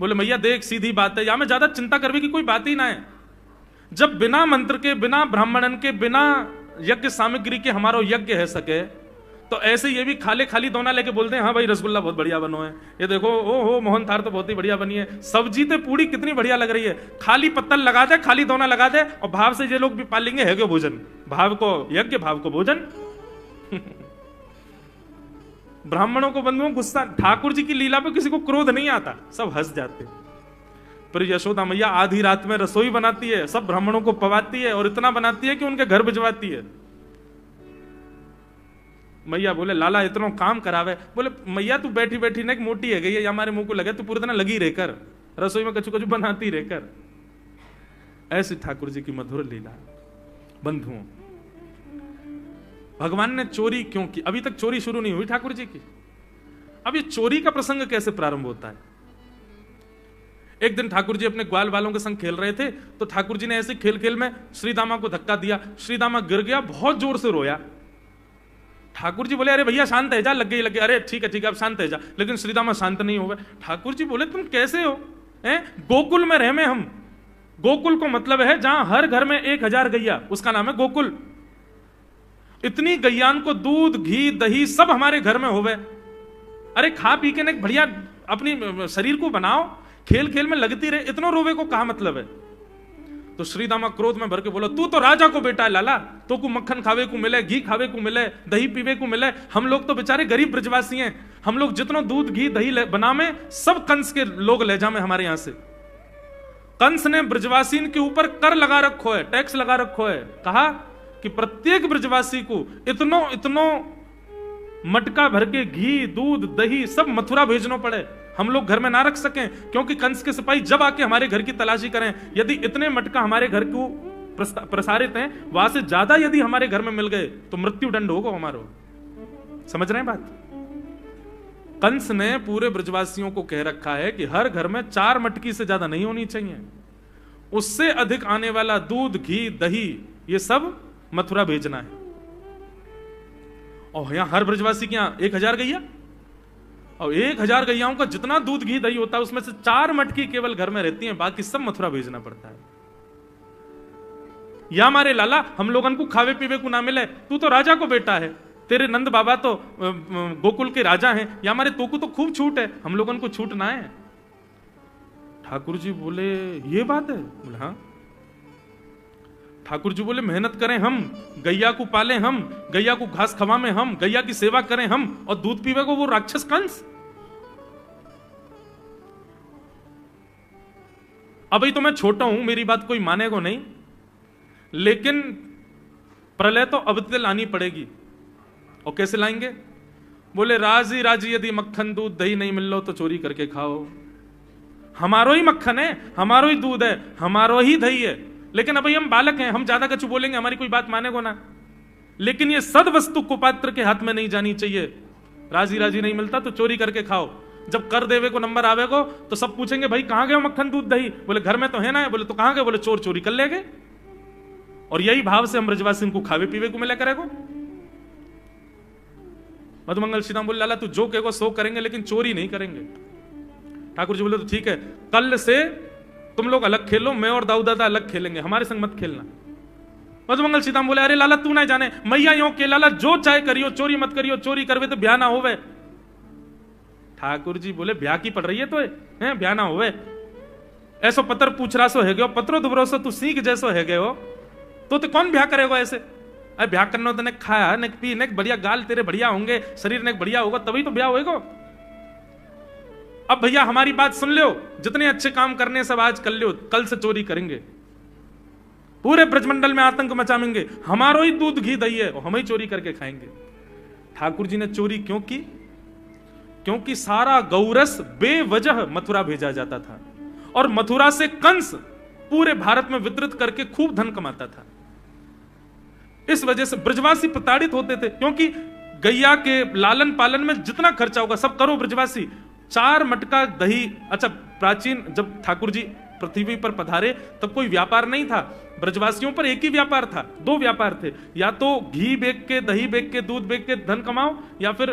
बोले मैया देख सीधी बात है, या में ज्यादा चिंता करने की कोई बात ही ना है। जब बिना मंत्र के, बिना ब्राह्मणन के, बिना यज्ञ सामग्री के हमारा यज्ञ है सके, तो ऐसे ये भी खाली दोना लेके बोलते हैं हाँ भाई रसगुल्ला बहुत बढ़िया बनो है, ये देखो ओ हो मोहन थार तो बहुत ही बढ़िया बनी है, सब्जी तो पूरी कितनी बढ़िया लग रही है, खाली पत्तल लगा दे, खाली दोना लगा दे, और भाव से ये लोग भी पालेंगे है क्यों भोजन, भाव को यज्ञ भाव को भोजन। ब्राह्मणों को बंधुओं गुस्सा, ठाकुर जी की लीला पे किसी को क्रोध नहीं आता, सब हंस जाते। पर यशोदा मैया आधी रात में रसोई बनाती है, सब ब्राह्मणों को पवाती है, और इतना बनाती है कि उनके घर भिजवाती है। मैया बोले लाला इतना काम करावे, बोले मैया तू बैठी बैठी ना मोटी है गई है, हमारे मुंह को लगे तू पूरे दिन लगी रहकर रसोई में कचू कचू बनाती रहकर। ऐसी ठाकुर जी की मधुर लीला। बंधुओं, भगवान ने चोरी क्यों की? अभी तक चोरी शुरू नहीं हुई ठाकुर जी की। अब ये चोरी का प्रसंग कैसे प्रारंभ होता है? एक दिन ठाकुर जी अपने ग्वाल वालों के संग खेल रहे थे, तो ठाकुर जी ने ऐसे खेल खेल में श्रीदामा को धक्का दिया, श्रीदामा गिर गया, बहुत जोर से रोया। ठाकुर जी बोले अरे भैया शांत है जा, लग गई, अरे ठीक है अब शांत है जा, लेकिन श्रीदामा शांत नहीं हुआ। ठाकुर जी बोले तुम कैसे हो? गोकुल में रहे में हम, गोकुल को मतलब है जहां हर घर में 1000 गैया, उसका नाम है गोकुल। इतनी गैयान को दूध घी दही सब हमारे घर में होवे, अरे खा पी के न बढ़िया अपनी शरीर को बनाओ, खेल खेल में लगती रहे, इतना रोवे को कहा मतलब है? तो श्रीदामा क्रोध में भर के बोला तू तो राजा को बेटा है लाला, तो को मक्खन खावे को मिले, घी खावे को मिले, दही पीवे को मिले, हम लोग तो बेचारे गरीब ब्रजवासी हैं, हम लोग जितना दूध घी दही बना में सब कंस के लोग ले जामे हमारे यहां से। कंस ने ब्रजवासी के ऊपर कर लगा रखो है, टैक्स लगा रखो है, कहा कि प्रत्येक ब्रजवासी को इतनो मटका भर के घी दूध दही सब मथुरा भेजना पड़े, हम लोग घर में ना रख सकें, क्योंकि कंस के सिपाही जब आके हमारे घर की तलाशी करें, यदि इतने मटका हमारे घर को प्रसारित हैं, वहां से ज्यादा यदि हमारे घर में मिल गए तो मृत्यु दंड होगा हमारा। समझ रहे हैं बात? कंस ने पूरे ब्रजवासियों को कह रखा है कि हर घर में 4 मटकी से ज्यादा नहीं होनी चाहिए, उससे अधिक आने वाला दूध घी दही ये सब मथुरा भेजना है। और यहां हर ब्रजवासी के यहां 1000 गैया, और 1000 गैयाओं का जितना दूध घी दही होता है उसमें से 4 मटकी केवल घर में रहती हैं, बाकी सब मथुरा भेजना पड़ता है। या हमारे लाला हम लोगन को खावे पीवे को ना मिले, तू तो राजा को बेटा है, तेरे नंद बाबा तो गोकुल के राजा हैं, या हमारे तो को तो खूब छूट है, हम लोगन को छूट ना है। ठाकुर जी बोले ये बात है? बोले हाँ। ठाकुर जी बोले मेहनत करें हम, गैया को पालें हम, गैया को घास खवाएं हम, गैया की सेवा करें हम, और दूध पीवे को वो राक्षस कंस। अभी तो मैं छोटा हूं, मेरी बात कोई मानेगा नहीं, लेकिन प्रलय तो अब तक लानी पड़ेगी। और कैसे लाएंगे? बोले राजी राजी यदि मक्खन दूध दही नहीं मिल लो तो चोरी करके खाओ, हमारो ही मक्खन है, हमारो ही दूध है, हमारो ही दही है, लेकिन अभी हम बालक हैं, हम ज्यादा कछु बोलेंगे हमारी कोई बात मानेगो ना। लेकिन ये सद वस्तु कुपात्र के हाथ में नहीं जानी चाहिए। राजी राजी नहीं मिलता तो चोरी करके खाओ, जब कर देवे को नंबर आवेगो तो सब पूछेंगे भाई कहां गए मक्खन दूध दही? बोले घर में तो है ना। बोले तो कहां गए? बोले चोर चोरी कर ले गए। और यही भाव से हम ब्रजवासी को खावे पीवे को मिला करेगो। मधुमंगल श्रीराम बोले लाला तू जो कहेगो सो करेंगे, लेकिन चोरी नहीं करेंगे। ठाकुर जी बोले तो ठीक है, कल से तुम लोग अलग खेलो, मैं और दाऊ दादा अलग खेलेंगे, हमारे संग मत खेलना। मधुमंगल सीताराम बोले अरे लाला तू ना जाने, मैया यो के लाला जो चाहे करियो, चोरी मत करियो, चोरी करवे तो ब्याह ना होवे। ठाकुर जी बोले ब्याह की पड़ रही है तो है ब्याह ना होवे। ऐसो पत्र पूछ रहा सो है गयो, पत्रो दुबरो सो तू सीख जैसो है गयो, तो कौन ब्याह करेगा ऐसे? अरे ब्याह करना तो ने खाया ने पी ने बढ़िया गाल तेरे बढ़िया होंगे, शरीर ने बढ़िया होगा तभी तो ब्याह होएगा। अब भैया हमारी बात सुन लो, जितने अच्छे काम करने सब आज कर लो, कल से चोरी करेंगे, पूरे ब्रजमंडल में आतंक मचाएंगे, हमारो ही दूध घी दही है और हम ही चोरी करके खाएंगे। ठाकुर जी ने चोरी क्यों की? क्योंकि सारा गौरस बेवजह मथुरा भेजा जाता था, और मथुरा से कंस पूरे भारत में वितरित करके खूब धन कमाता था। इस वजह से ब्रजवासी प्रताड़ित होते थे, क्योंकि गैया के लालन पालन में जितना खर्चा होगा सब करो ब्रजवासी, 4 मटका दही। अच्छा, प्राचीन जब ठाकुर जी पृथ्वी पर पधारे तब कोई व्यापार नहीं था, ब्रजवासियों पर एक ही व्यापार था, 2 व्यापार थे, या तो घी बेच के, दही बेच के, दूध बेच के धन कमाओ, या फिर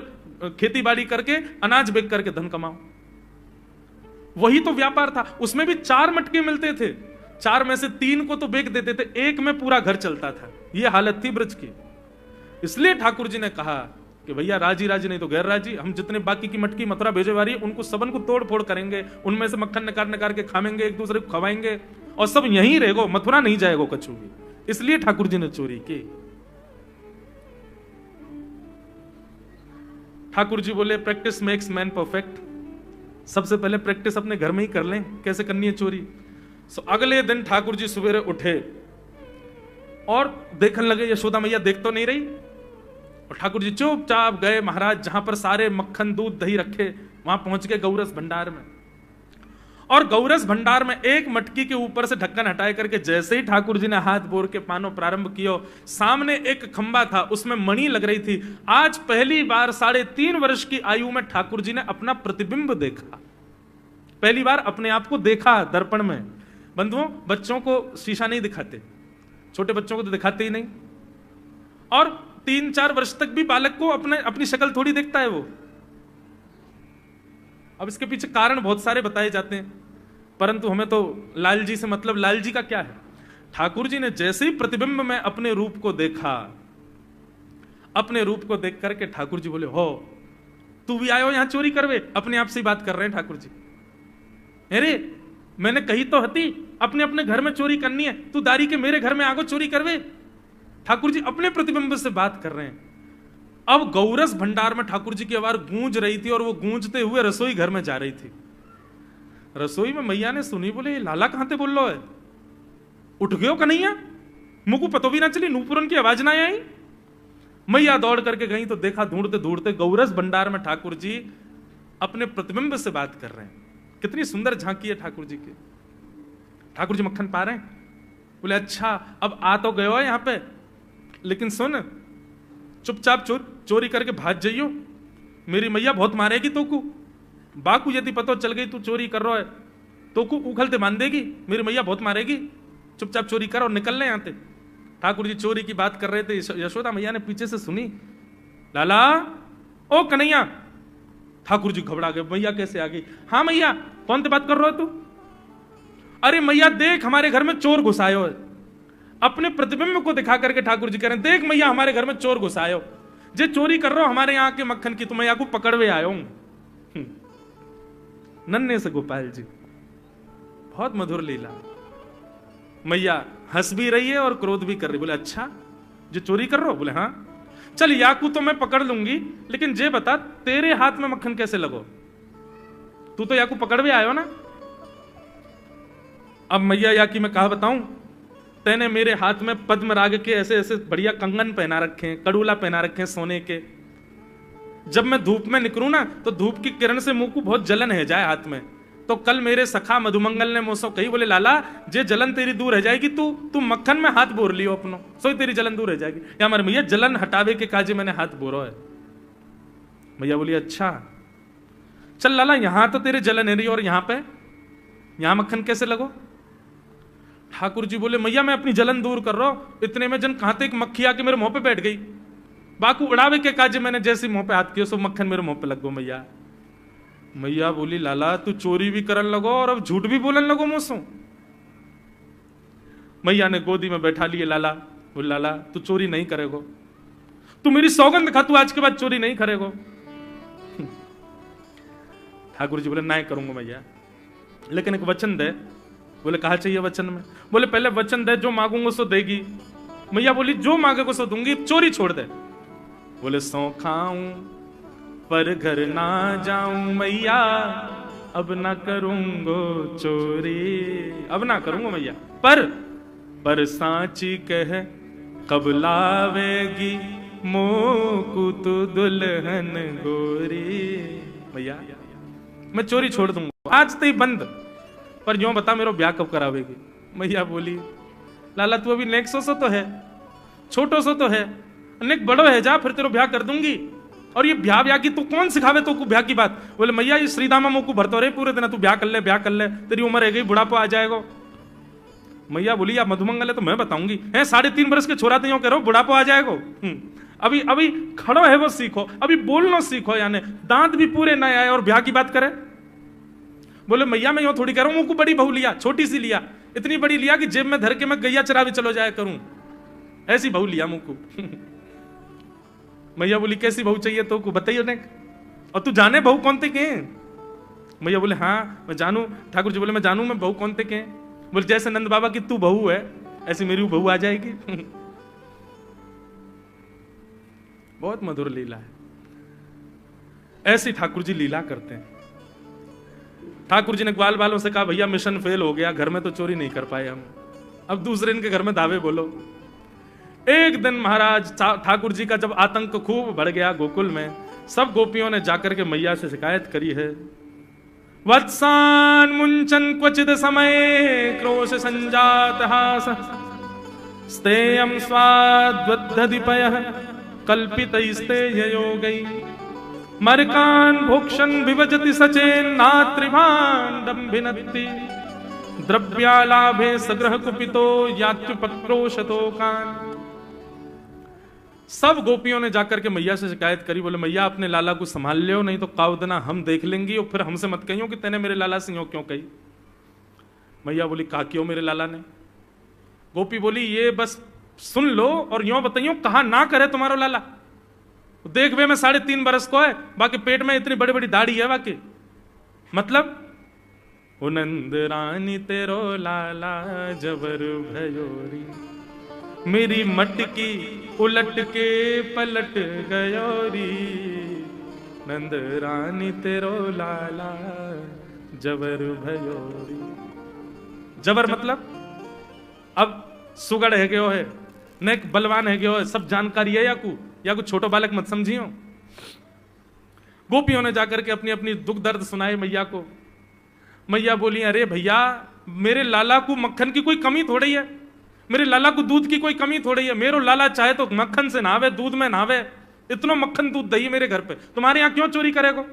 खेती बाड़ी करके अनाज बेच करके धन कमाओ। वही तो व्यापार था। उसमें भी 4 मटके मिलते थे, 4 में से 3 को तो बेच देते थे, 1 में पूरा घर चलता था। यह हालत थी ब्रज की। इसलिए ठाकुर जी ने कहा कि भैया राजी राजी नहीं तो गैर राजी, हम जितने बाकी की मटकी मथुरा भेजे वाली उनको सबन को तोड़ फोड़ करेंगे, उनमें से मक्खन निकाल निकाल के खाएंगे, एक दूसरे को खवाएंगे, और सब यहीं रहेगो, मथुरा नहीं जाएगो कछु भी। इसलिए ठाकुर जी ने चोरी की। ठाकुर जी बोले प्रैक्टिस मेक्स मैन परफेक्ट। सबसे पहले प्रैक्टिस अपने घर में ही कर लें, कैसे करनी है चोरी। अगले दिन ठाकुर जी सवेरे उठे और देखने लगे यशोदा मैया देख तो नहीं रही, और ठाकुर जी चुपचाप गए महाराज जहां पर सारे मक्खन दूध दही रखे, वहां पहुंच गए गौरस भंडार में। और गौरस भंडार में एक मटकी के ऊपर से ढक्कन हटाए करके जैसे ही ठाकुर जी ने हाथ बोर के पानो प्रारंभ किया, सामने एक खंबा था, उसमें मणि लग रही थी। आज पहली बार 3.5 वर्ष की आयु में ठाकुर जी ने अपना प्रतिबिंब देखा, पहली बार अपने आप को देखा दर्पण में। बंधुओं, बच्चों को शीशा नहीं दिखाते, छोटे बच्चों को तो दिखाते ही नहीं, और 3-4 वर्ष तक भी बालक को अपनी शक्ल थोड़ी देखता है वो। अब इसके पीछे कारण बहुत सारे बताए जाते हैं, परंतु हमें तो लाल जी से मतलब, लाल जी का क्या है। ठाकुर जी ने जैसे ही प्रतिबिंब में अपने रूप को देखा, अपने रूप को देख करके ठाकुर जी बोले, हो तू भी आयो यहां चोरी करवे। अपने आप से ही बात कर रहे हैं ठाकुर जी। अरे मैंने कही तो हती अपने अपने घर में चोरी करनी है, तू दारी के मेरे घर में आगो चोरी करवे। ठाकुर जी अपने प्रतिबिंब से बात कर रहे हैं। अब गौरस भंडार में ठाकुर जी की आवाज गूंज रही थी, और वो गूंजते हुए रसोई घर में जा रही थी। रसोई में मैया ने सुनी, बोले लाला कहां ते बोल लो है, उठ गयो कन्हैया, मुझको पतो भी ना चली, नूपुरन की आवाज ना आई। मैया दौड़ करके गई तो देखा ढूंढते ढूंढते गौरस भंडार में ठाकुर जी अपने प्रतिबिंब से बात कर रहे हैं। कितनी सुंदर झांकी है ठाकुर जी की। ठाकुर जी मक्खन पा रहे हैं, बोले अच्छा अब आ तो गयो है यहां पे, लेकिन सुन चुपचाप चोरी करके भाग जाइयो, मेरी मैया बहुत मारेगी तोकू। बाकू यदि पतो चल गई तू चोरी कर रहा है तोकू उखलते मान देगी, मेरी मैया बहुत मारेगी, चुपचाप चोरी कर और निकल ले यहां से। ठाकुर जी चोरी की बात कर रहे थे, यशोदा मैया ने पीछे से सुनी, लाला ओ कन्हैया। ठाकुर जी घबरा गए, मैया कैसे आ गई। हाँ मैया, कौन सी बात कर रहे हो तू। अरे मैया देख हमारे घर में चोर घुसायो है। अपने प्रतिबिंब को दिखा करके ठाकुर जी कह रहे हैं, देख मैया हमारे घर में चोर घुसायो, जे चोरी कर रहा हो हमारे यहाँ के मक्खन की, तो मैया को पकड़वे आयो हूं। नन्हे से गोपाल जी, बहुत मधुर लीला। मैया हंस भी रही है और क्रोध भी कर रही। बोले अच्छा जो चोरी कर रहा हो। बोले हाँ, चल याकू तो मैं पकड़ लूंगी, लेकिन जे बता तेरे हाथ में मक्खन कैसे लगो, तू तो याकू पकड़वे आयो ना। अब मैया याकी मैं कहा बताऊं, तेने मेरे हाथ में पद्म राग के ऐसे ऐसे बढ़िया कंगन पहना रखे हैं, कड़ूला पहना रखे हैं सोने के। जब मैं धूप में निकलूं ना तो धूप की किरण से मुंह को बहुत जलन है जाए हाथ में। तो कल मेरे सखा मधुमंगल ने मुझसे कही, बोले लाला जे जलन तेरी दूर रह जाएगी, तू मक्खन में हाथ बोर लियो अपनो, सो तेरी जलन दूर रह जाएगी। या हमारे भैया जलन हटावे के काजे मैंने हाथ बोरो है। भैया बोली अच्छा चल लाला, यहां तो तेरे जलन है रही और यहां मक्खन कैसे लगो। ठाकुर जी बोले मैया मैं अपनी जलन दूर कर रहा हूं। इतने में जन कहां एक मक्खी आके मेरे मुंह पे बैठ गई, बाकू उड़ावे के काजे मैंने जैसे मुंह पे हाथ किया सो मक्खन मेरे मुंह पे लग गो। मैया बोली लाला तू चोरी भी करन लगो और अब झूठ भी बोलन लगो मुझसे। मैया ने गोदी में बैठा लिए लाला। बोले लाला तू चोरी नहीं करेगो, तू मेरी सौगंध खा, तू आज के बाद चोरी नहीं करेगो। ठाकुर जी बोले नहीं करूंगा मैया, लेकिन एक वचन दे। बोले कहा चाहिए वचन में। बोले पहले वचन दे, जो मांगूंगा सो देगी। मैया बोली जो मांगेगा सो दूंगी, चोरी छोड़ दे। बोले सौ खाऊं पर घर ना जाऊं मैया, अब ना करूंगो चोरी। अब ना करूंगा मैया, पर सांची कह कब लावेगी मोकू तू दुल्हन गोरी। मैया मैं चोरी छोड़ दूंगा, आज तो ही बंद, पर जो बता मेरा ब्याह कब करावेगी। मैया बोली लाला तू अभी नेक सो तो है, छोटो सो तो है, नेक बड़ो है, जा फिर तेरा ब्याह कर दूंगी। और ये ब्याह ब्याह की तू कौन सिखावे तो को ब्याह की बात? बोले मैया ये श्रीदामा मोकू भरतो रहे पूरे दिन, तू ब्याह कर ले, तेरी उम्र है गई, बुढ़ापा आ जाएगा। मैया बोली या मधुमंगल है तो मैं बताऊंगी, है 3.5 बरस के छोरा तो कह बुढ़ापा आ जाएगा। अभी अभी खड़ो है वो सीखो, अभी बोलना सीखो, यानी दांत भी पूरे नए आए और ब्याह की बात करे। बोले मैया मैं यूं थोड़ी कह रहा हूं, मुझको बड़ी बहू लिया, छोटी सी लिया, इतनी बड़ी लिया कि जेब में धर के मैं गैया चरा भी चलो जाया करूं, ऐसी बहू लिया मुझको। मैया बोली कैसी बहू चाहिए तो बताइए ने, और तू जाने बहू कौन थे के? मैया बोले हाँ मैं जानू। ठाकुर जी बोले मैं जानू मैं बहू कौन थे के? बोले जैसे नंद बाबा की तू बहू है ऐसी मेरी बहू आ जाएगी। बहुत मधुर लीला है, ऐसी ठाकुर जी लीला करते हैं। ठाकुर जी ने ग्वाल वालों से कहा भैया मिशन फेल हो गया, घर में तो चोरी नहीं कर पाए हम, अब दूसरे इनके घर में दावे बोलो। एक दिन महाराज ठाकुर जी का जब आतंक खूब बढ़ गया गोकुल में, सब गोपियों ने जाकर के मैया से शिकायत करी है। वत्सान मुंचन क्वचित समय क्रोश संजात हास स्तेयम स्वाद्वद्धदिपयः कल्पितैस्तेययोगै मरकान भोक्षण विभजति सचेन नात्रिभाण्डं भिनत्ति द्रव्यालाभे सग्रह कुपितो यात्युपक्रोशतोकान। सब गोपियों ने जाकर के मैया से शिकायत करी, बोले मैया अपने लाला को संभाल लियो, नहीं तो कावदना हम देख लेंगी और फिर हमसे मत कहियो कि तेने मेरे लाला से यूं क्यों कही। मैया बोली कहा क्यों मेरे लाला ने? गोपी बोली ये बस सुन लो और यूं बताइयो कहा ना करे तुम्हारो लाला। देख वे मैं 3.5 बरस को है, बाकी पेट में इतनी बड़ी बड़ी दाढ़ी है बाकी, मतलब ओ नंद रानी तेरो लाला जबर भयोरी, मेरी मटकी उलट के पलट गयोरी, नंद रानी तेरो लाला जबर भयोरी। जबर मतलब अब सुगड़ है गयो है, नेक बलवान है गयो है, सब जानकारी है या कुछ छोटो बालक मत समझियो। गोपियों ने जाकर के अपनी अपनी दुख दर्द सुनाए मैया को। मैया बोली अरे भैया मेरे लाला को मक्खन की कोई कमी थोड़ी है, मेरे लाला को दूध की कोई कमी थोड़ी है, मेरो लाला चाहे तो मक्खन से नहावे, दूध में नहावे, इतना मक्खन दूध दही मेरे घर पे, तुम्हारे यहां क्यों चोरी करेगो?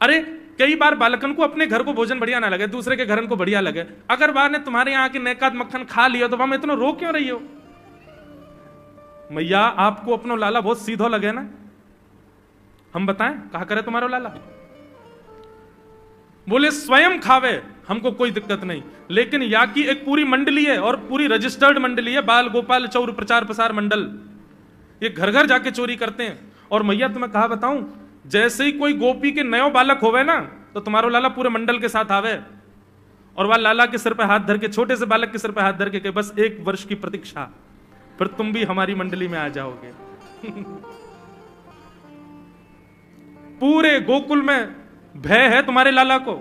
अरे कई बार बालकन को अपने घर को भोजन बढ़िया ना लगे, दूसरे के घर को बढ़िया लगे, अगर बार ने तुम्हारे यहाँ के नेकाद मक्खन खा लिया तो वहां इतना रो क्यों रही हो? मैया आपको अपनो लाला बहुत सीधो लगे ना, हम बताएं कहा करे तुम्हारा लाला? बोले स्वयं खावे हमको कोई दिक्कत नहीं, लेकिन या की एक पूरी मंडली है और पूरी रजिस्टर्ड मंडली है, बाल गोपाल चौर प्रचार प्रसार मंडल, ये घर घर जाके चोरी करते हैं। और मैया तुम्हें कहा बताऊं, जैसे ही कोई गोपी के नयो बालक होवे ना तो तुम्हारो लाला पूरे मंडल के साथ आवे और वह लाला के सिर पे हाथ धर के, छोटे से बालक के सिर पे हाथ धर के बस 1 वर्ष की प्रतीक्षा, फिर तुम भी हमारी मंडली में आ जाओगे। पूरे गोकुल में भय है तुम्हारे लाला को।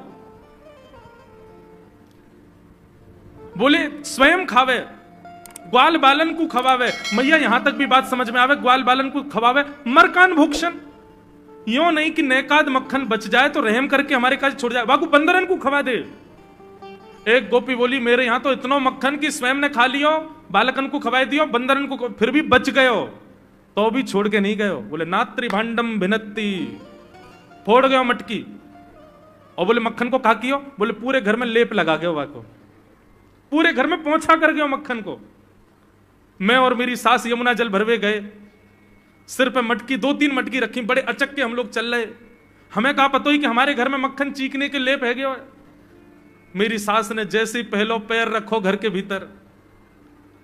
बोले स्वयं खावे, ग्वाल बालन को खवावे। मैया यहां तक भी बात समझ में आवे, ग्वाल बालन को खवावे, मरकान भूक्षण, यो नहीं कि नेकाद मक्खन बच जाए तो रहम करके हमारे काज छोड़ जाए, बाकू बंदरन को खवा दे। एक गोपी बोली मेरे यहां तो इतना मक्खन की स्वयं ने खा लियो, बालकन को खवाई दियो, बंदरन को फिर भी बच गयो तो भी छोड़ के नहीं गयो। बोले नात्री भांडम भिनत्ती, फोड़ गयो मटकी। और बोले मक्खन को कहा कियो? बोले पूरे घर में लेप लगा गयो, वाको पूरे घर में पोंछा कर गयो मक्खन को। मैं और मेरी सास यमुना जल भरवे गए, सिर पे मटकी 2-3 मटकी रखी, बड़े अचक के हम लोग चल रहे, हमें कहा पता ही कि हमारे घर में मक्खन चीकने के लेप है गयो। मेरी सास ने जैसे ही पहलो पैर रखो घर के भीतर,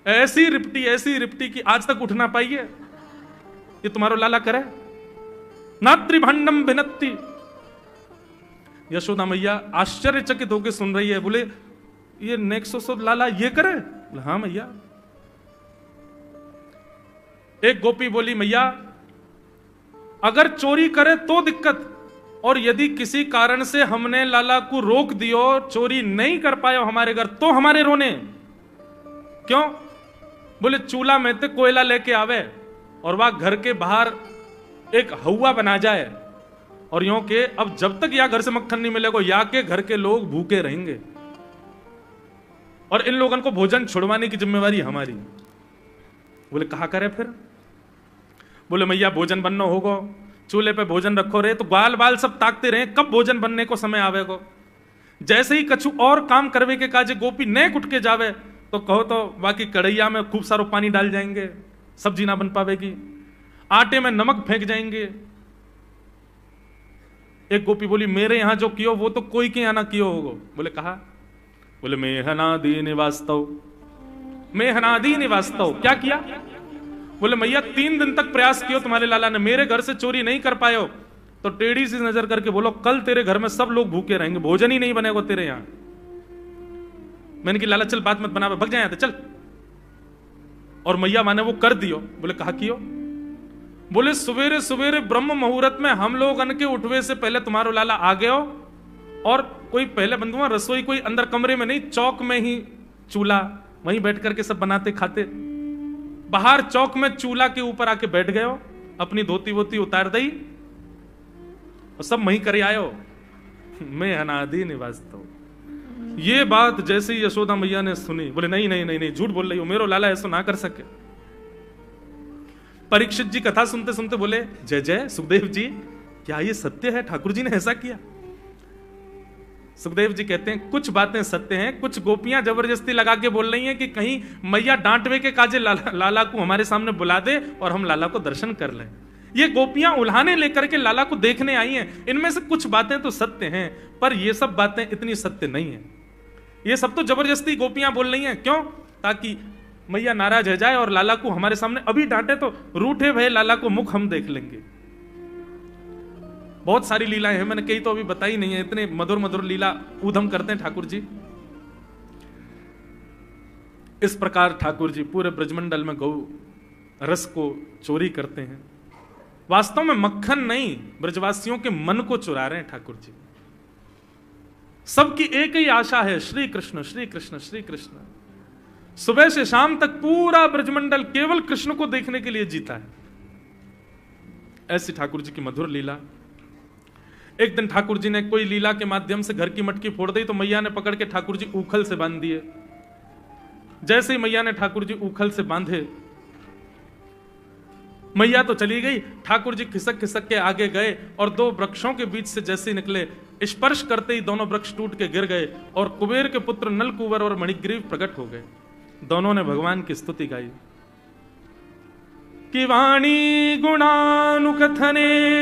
ऐसी रिपटी कि आज तक उठ ना पाई है। ये तुम्हारो लाला करे? नात्रिभांडम भिनत्ती। यशोदा मैया आश्चर्यचकित होकर सुन रही है, बोले ये नेक्सो लाला ये करे? हाँ मैया। एक गोपी बोली मैया अगर चोरी करे तो दिक्कत, और यदि किसी कारण से हमने लाला को रोक दियो, चोरी नहीं कर पाए हमारे घर, तो हमारे रोने क्यों? बोले चूल्हा में तो कोयला लेके आवे और वह घर के बाहर एक हवा बना जाए, और यूं के अब जब तक या घर से मक्खन नहीं मिलेगा या के घर के लोग भूखे रहेंगे, और इन लोगों को भोजन छुड़वाने की जिम्मेवारी हमारी। बोले कहा करे फिर? बोले मैया भोजन बनना होगा, चूल्हे पे भोजन रखो रे। तो ग्वाल बाल सब ताकते रहे कब भोजन बनने को समय आवेगो। जैसे ही कछु और काम करवे के काजे गोपी ने उठ के जावे तो कहो तो बाकी कढ़ैया में खूब सारो पानी डाल जाएंगे, सब्जी ना बन पावेगी, आटे में नमक फेंक जाएंगे। एक गोपी बोली मेरे यहां जो कियो वो तो कोई के यहां ना कियो होगो। बोले कहा? बोले मेहनादी निवास्तव, मेहनादी निवास्तव। क्या किया? बोले मैया 3 दिन तक प्रयास कियो तुम्हारे लाला ने, मेरे घर से चोरी नहीं कर पायो। तो टेढ़ी सी नजर करके बोलो कल तेरे घर में सब लोग भूखे रहेंगे, भोजन ही नहीं बनेगा तेरे यहां। मैंने कि लाला चल बात मत बना, भग जाए चल। और मैया माने वो कर दियो। बोले कहा कियो? बोले सवेरे सवेरे ब्रह्म मुहूर्त में हम लोग अन के उठवे से पहले तुम्हारो लाला आ गयो, और कोई पहले बंधुआ रसोई कोई अंदर कमरे में नहीं, चौक में ही चूल्हा, वहीं बैठ करके सब बनाते खाते। बाहर चौक में चूल्हा के ऊपर आके बैठ गए, अपनी धोती वोती उतार दई और सब वहीं करे आयो। मैं अनादि निवास्तो। ये बात जैसे ही यशोदा मैया ने सुनी, बोले नहीं नहीं नहीं नहीं, झूठ बोल रही हो, मेरो लाला ऐसा ना कर सके। परीक्षित जी कथा सुनते सुनते बोले जय जय सुखदेव जी, क्या ये सत्य है? ठाकुर जी ने ऐसा किया? सुखदेव जी कहते हैं कुछ बातें सत्य हैं, कुछ गोपियां जबरदस्ती लगा के बोल रही हैं कि कहीं मैया डांटवे के काजे लाला को हमारे सामने बुला दे और हम लाला को दर्शन कर लें। ये गोपियां उल्हाने लेकर के लाला को देखने आई हैं। इनमें से कुछ बातें तो सत्य हैं, पर ये सब बातें इतनी सत्य नहीं है। ये सब तो जबरदस्ती गोपियां बोल रही हैं। क्यों? ताकि मैया नाराज हो जाए और लाला को हमारे सामने अभी डांटे तो रूठे भय लाला को मुख हम देख लेंगे। बहुत सारी लीलाएं हैं, मैंने कई तो अभी बताई नहीं है। इतने मधुर मधुर लीला ऊधम करते हैं ठाकुर जी। इस प्रकार ठाकुर जी पूरे ब्रजमंडल में गौ रस को चोरी करते हैं। वास्तव में मक्खन नहीं, ब्रजवासियों के मन को चुरा रहे हैं ठाकुर जी। सबकी एक ही आशा है, श्री कृष्ण श्री कृष्ण श्री कृष्ण। सुबह से शाम तक पूरा ब्रजमंडल केवल कृष्ण को देखने के लिए जीता है। ऐसी ठाकुर जी की मधुर लीला। एक दिन ठाकुर जी ने कोई लीला के माध्यम से घर की मटकी फोड़ दी तो मैया ने पकड़ के ठाकुर जी ऊखल से बांध दिए। जैसे ही मैया ने ठाकुर जी ऊखल से बांधे, मैया तो चली गई, ठाकुर जी खिसक खिसक के आगे गए और 2 वृक्षों के बीच से जैसे ही निकले, स्पर्श करते ही दोनों वृक्ष टूट के गिर गए और कुबेर के पुत्र नलकुबर और मणिग्रीव प्रकट हो गए। दोनों ने भगवान की स्तुति गाई कि वाणी गुणानुकथने